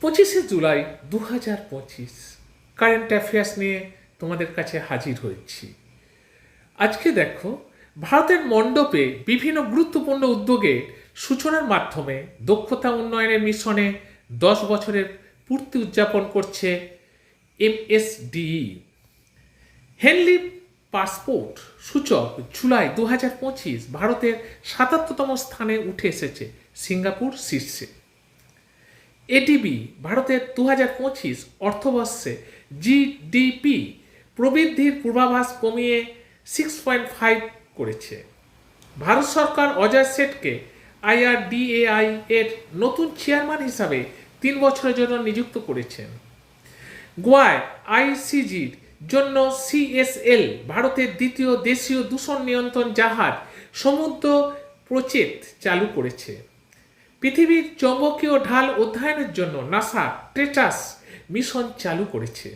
25 July 2025 current affairs নিয়ে তোমাদের কাছে হাজির হয়েছি। আজকে দেখো, ভারতের মণ্ডপে বিভিন্ন গুরুত্বপূর্ণ উদ্যোগের সূচনার মাধ্যমে দক্ষতা উন্নয়নের মিশনে 10 বছরের পূর্তি উদযাপন করছে MSDE। হেনলি পাসপোর্ট সূচক জুলাই 2025 ভারতের 77তম স্থানে উঠে এসেছে, সিঙ্গাপুর শীর্ষে। এডিবি ভারতের 2025 অর্থবর্ষে জিডিপি প্রবৃদ্ধির পূর্বাভাস কমিয়ে 6.5 করেছে। ভারত সরকার অজয় শেঠকে IRDAI এর নতুন চেয়ারম্যান হিসাবে 3 বছরের জন্য নিযুক্ত করেছেন। গোয়ায় ICGর জন্য CSL ভারতের দ্বিতীয় দেশীয় দূষণ নিয়ন্ত্রণ জাহাজ সমুদ্র প্রচেত চালু করেছে। পৃথিবীর চৌম্বকীয় ঢাল অধ্যয়নের জন্য নাসা ট্রেটাস মিশন চালু করেছে।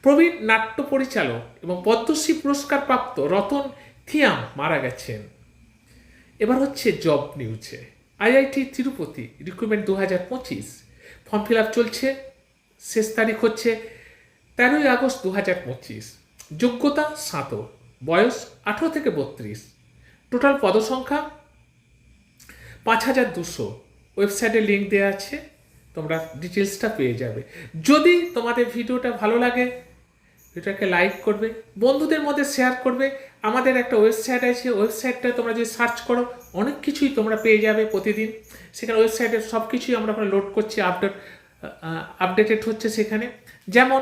প্রবীণ নাট্য পরিচালক এবং পদ্মশ্রী পুরস্কার প্রাপ্ত রতন থিয়াম মারা গেছেন। এবার হচ্ছে জব নিউজে। IIT Tirupati recruitment 2025 form fill up চলছে, শেষ তারিখ হচ্ছে 13 আগস্ট 2025। যোগ্যতা স্নাতক, বয়স 18 থেকে 32, টোটাল পদসংখ্যা 5200। ওয়েবসাইটে লিঙ্ক দেওয়া আছে, তোমরা ডিটেলসটা পেয়ে যাবে। যদি তোমাদের ভিডিওটা ভালো লাগে, ভিডিওটাকে লাইক করবে, বন্ধুদের মধ্যে শেয়ার করবে। আমাদের একটা ওয়েবসাইট আছে, ওয়েবসাইটটা তোমরা যদি সার্চ করো অনেক কিছুই তোমরা পেয়ে যাবে প্রতিদিন। সেখানে ওয়েবসাইটের সব কিছুই আমরা লোড করছি, আপডেটেড হচ্ছে সেখানে। যেমন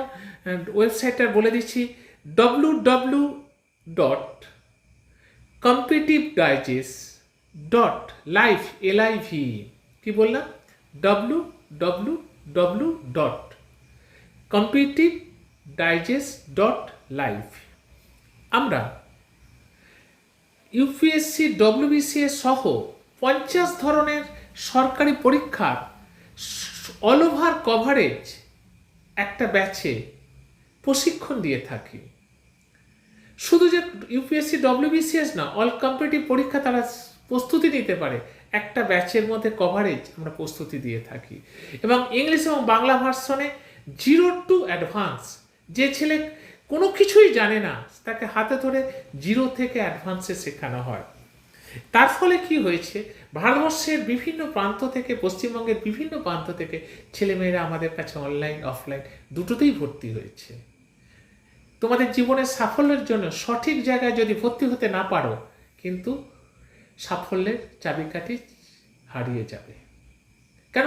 ওয়েবসাইটটা বলে দিচ্ছি, www.competitivedigest.live কি বললাম, www.competitivedigest.live। আমরা UPSC WBCS সহ 50 ধরনের সরকারি পরীক্ষার অল ওভার কভারেজ একটা ব্যাচে প্রশিক্ষণ দিয়ে থাকি। শুধু যে UPSC WBCS না, অল কম্পিটিটিভ পরীক্ষা তারা প্রস্তুতি নিতে পারে, একটা ব্যাচের মধ্যে কভারেজ আমরা প্রস্তুতি দিয়ে থাকি। এবং ইংলিশ এবং বাংলা ভার্সনে 0 to অ্যাডভান্স। যে ছেলে কোনো কিছুই জানে না তাকে হাতে ধরে 0 থেকে অ্যাডভান্সে শেখানো হয়। তার ফলে কি হয়েছে, ভারতবর্ষের বিভিন্ন প্রান্ত থেকে, পশ্চিমবঙ্গের বিভিন্ন প্রান্ত থেকে ছেলেমেয়েরা আমাদের কাছে অনলাইন অফলাইন দুটোতেই ভর্তি হয়েছে। তোমাদের জীবনের সাফল্যের জন্য সঠিক জায়গায় যদি ভর্তি হতে না পারো, কিন্তু সাফল্যের চাবিকাঠি হারিয়ে যাবে।